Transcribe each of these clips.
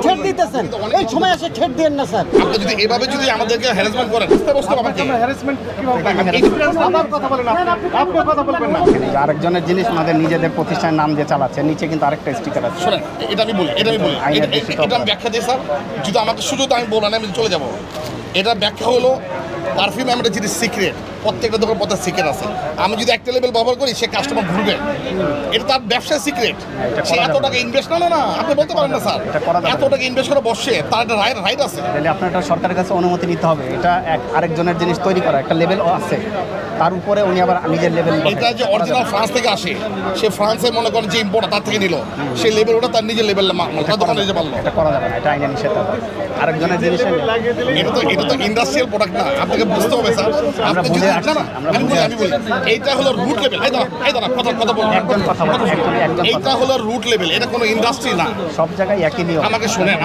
ছেড় দিতেছেন, এই সময় এসে ছেড় দেন না স্যার। আপনি যদি এভাবে যদি আমাদেরকে হ্যারাসমেন্ট করেন, হ্যারাসমেন্ট কিভাবে আবার কথা বলেন, আপনি কথা বলবেন না। আরেকজনের জিনিস আমাদের নিজেদের প্রতিষ্ঠানের নাম দিয়ে চালাচ্ছে, নিচে কিন্তু আরেকটা স্টিকার আছে। শোনেন, এটা আমি বলি এটা আমি ব্যাখ্যা দিই স্যার। যদি আমাকে সুযোগ আমি বলেন আমি চলে যাব। এটা ব্যাখ্যা হলো পারফিউম আমরা যদি সিক্রেট, প্রত্যেকটা দোকান প্রত্যেক সিক্রেট আছে। আমি যদি একটা লেভেল ব্যবহার করি সে কাস্টমার ঘুরবে, এটা তার ব্যবসায় সিক্রেট। সে এত টাকা ইনভেস্ট না আপনি বলতে পারেন না স্যার, এত টাকা ইনভেস্ট করে বসে তার একটা রাইট আছে। তাহলে আপনার একটা সরকারের কাছে অনুমতি নিতে হবে। এটা আরেকজনের জিনিস তৈরি করা একটা লেভেল আছে, তার উপরে উনি আবার নিজের লেভেল। এটা যে অরিজিনাল ফ্রান্স থেকে আসে, সে ফ্রান্সে মনে করেন যে ইম্পোর্টার তার থেকে নিল, সেই লেভেল ওটা তার নিজের লেভেল দোকানে যে পারলো। এটা করা যাবে না, এটা আইনে নিষেধ। আরেকজনের জিনিস এটা তো ইন্ডাস্ট্রিয়াল প্রোডাক্ট না, আপনাকে বুঝতে হবে স্যার। আমরা বুঝে আসছি, আমি বলি এইটা হলো রুট লেভেল। কথা বলুন, এইটা হলো রুট লেভেল, এটা কোনো ইন্ডাস্ট্রি না। সব জায়গায় একই নিয়ম। আমাকে শোনেন,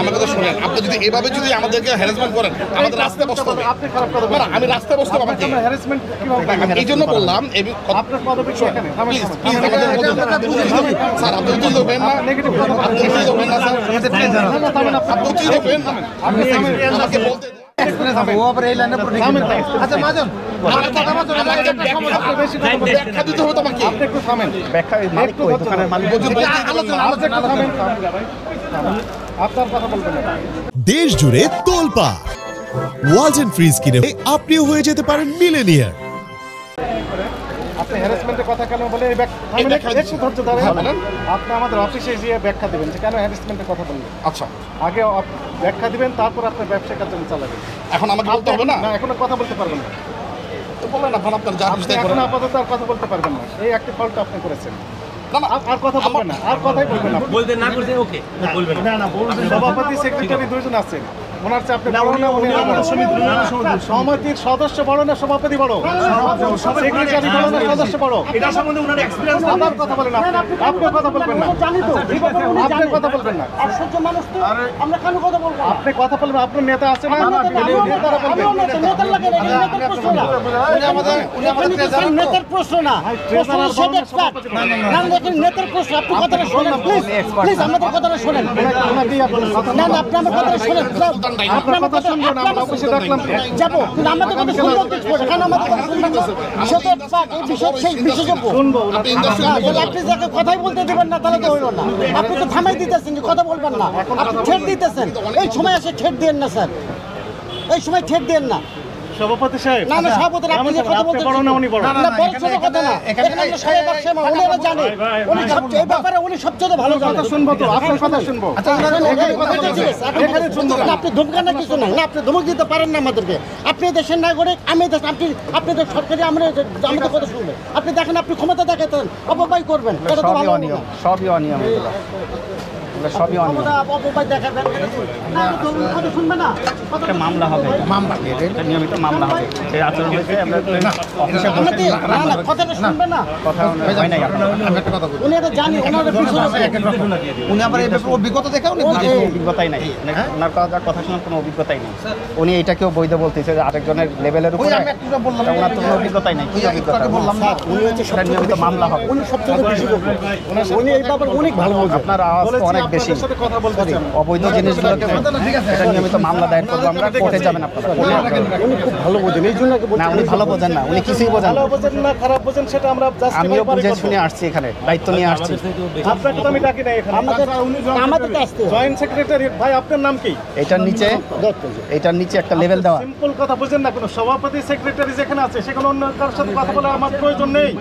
আপনি যদি এভাবে যদি আমাদেরকে হ্যারাসমেন্ট করেন, আমাদের রাস্তায় বসতে হবে। আমি রাস্তায় বসতে হবে আমাকে হ্যারাসমেন্ট কিভাবে এই জন্য বললাম। আপনার পদবি এখানে স্যার আপনি উত্তেজিত হবেন না, আপনি উত্তেজিত হবেন না স্যার, আপনি উত্তেজিত হবেন না। আমাকে বলতে ব্যাখ্যা দিতে হবে তোমাকে। আপনি একটু থামেন, দোকানের মালিক আপনার কথা বলবেন না। দেশ জুড়ে তোলপাড় ওয়ালজ এন্ড ফ্রিজ কিনে আপনিও হয়ে যেতে পারেন মিলেনিয়ার। আপনি হ্যারাসমেন্টের কথা কেন বলে একটু ধৈর্য ধরে আপনি আমাদের অফিসে গিয়ে ব্যাখ্যা দিবেন যে কেন হ্যারাসমেন্টের কথা বললেন। আচ্ছা, আগে ব্যাখ্যা দিবেন, তারপর আপনার ব্যবসা কাজ চালাবেন। এখন আমাকে বলতে হবে না, এখনো কথা বলতে পারবেন না। তো বলেন এখন আপনার যা খুশি তাই এখন করেন। আপাতত আর কথা বলতে পারবেন না, এই একটা ফল্ট আপনি করেছেন। না না, আর কথা বলবেন না, আর কথাই বলবেন না। বলতে না করতে ওকে বলবেন না বলবেন। সভাপতি সেক্রেটারি দুইজন আছেন, ওনার চেয়ে আপনি বড় না, উনি সমিতির সদস্য বড় না সভাপতি বড়, সেক্রেটারি বড় না সদস্য বড়? এটা সম্বন্ধে ওনার এক্সপেরিয়েন্স আবার কথা বলেন, আপনি কথা বলবেন না, জানি তো আপনি কথা বলবেন না। অসহ্য মানুষ তো, আমরা কেন কথা বলবো? আপনি কথা বলবেন, আপনার নেতা আছে না? নেতার প্রশ্ন না, নেতার প্রশ্ন। আপনি কথাটা শোনেন প্লিজ, আমাদের কথাটা শোনেন। না না, আপনি আমার কথাটা শোনেন। আপনার কথা শুনবো না, আমরা অফিসে ডাকলাম যাবো, কিন্তু আমাদের কথা শুনবো কেন? আমাদের কথা শুনবেন না? এই বিষয় সেই বিশেষজ্ঞ শুনবো। আপনি যাকে কথাই বলতে দেবেন না তাহলে তো হইল না। আপনি তো থামাই দিতেছেন যে কথা বলবেন না, আপনি ছেড় দিতেছেন, এই সময় এসে ছেড় দেন না স্যার, এই সময় ছেড় দেন না। সভাপতি সাহেব, না না, সভাপতি আপনি যে কথা বলতে বড় না উনি বড়? না, বড় ছোট কথা না, এখানে আমরা সবাই ব্যবসায়ী মানুষ, উনি জানে, উনি সবচেয়ে এই ব্যাপারে উনি সবচেয়ে ভালো জানেন। কথা শুনবো তো, আপনার কথা শুনবো। এখানে শুনবো না, আপনি ধমকান না, কিছু নাই না, আপনি ধমক দিতে পারেন না আমাদেরকে। আপনি দেশের নাগরিক, আমি দেশ, আপনি তো সরকারি, আমাদের কথা শুনবেন। আপনি দেখেন, আপনি ক্ষমতা দেখাতেন, অপব্যয় করবেন, এটা তো ভালো না। সবই অনিয়ম, সবই অনিয়ম। অপব্যয় দেখাবেন, কথা শুনবে না, একটা মামলা হবে, এটা নিয়মিত মামলা হবে। সেই আচরণ হয়েছে, আমরা অফিসে বসে কথাটা শুনবে না, কথা হয় নাই। উনি এটা জানি, ওনার উনি আবার এই ব্যাপারে অভিজ্ঞতা দেখাও, অভিজ্ঞতাই নাই, ওনার কথা শোনার কোনো অভিজ্ঞতাই নেই। উনি এটাকেও বৈধ বলতেছে যে আরেকজনের লেভেলের উপরে, ওনার তো কোনো অভিজ্ঞতাই নাই। কি অভিজ্ঞতা বললাম না, উনি হচ্ছে নিয়মিত মামলা হবে। উনি সবচেয়ে বেশি উনি এই ব্যাপারে অনেক ভালো বোঝেন। আপনার আওয়াজ তো অনেক বেশি, কথা বলতেছেন। অবৈধ জিনিসগুলোকে এটা নিয়মিত মামলা দায়ের করবো আমরা, কোর্টে যাবেন আপনারা। উনি খুব ভালো বোঝেন, এই জন্য না, উনি ভালো বোঝেন না, উনি কিছুই বোঝেন না। ভালো বোঝেন না খারাপ বোঝেন সেটা আমরা আমিও বুঝে শুনে আসছি, এখানে দায়িত্ব নিয়ে আসছি। আপনাকে তো আমি ডাকি না এখানে, আমাদের আসতে জয়েন্ট সেক্রেটারি ভাই, আপনার নাম কি? এটার নিচে একটা লেভেল দেওয়া। সিম্পল কথা বুঝেন না, কোনো সভাপতি সেক্রেটারি যেখানে আছে সেখানে অন্য কারোর সাথে কথা বলার আমার প্রয়োজন নেই।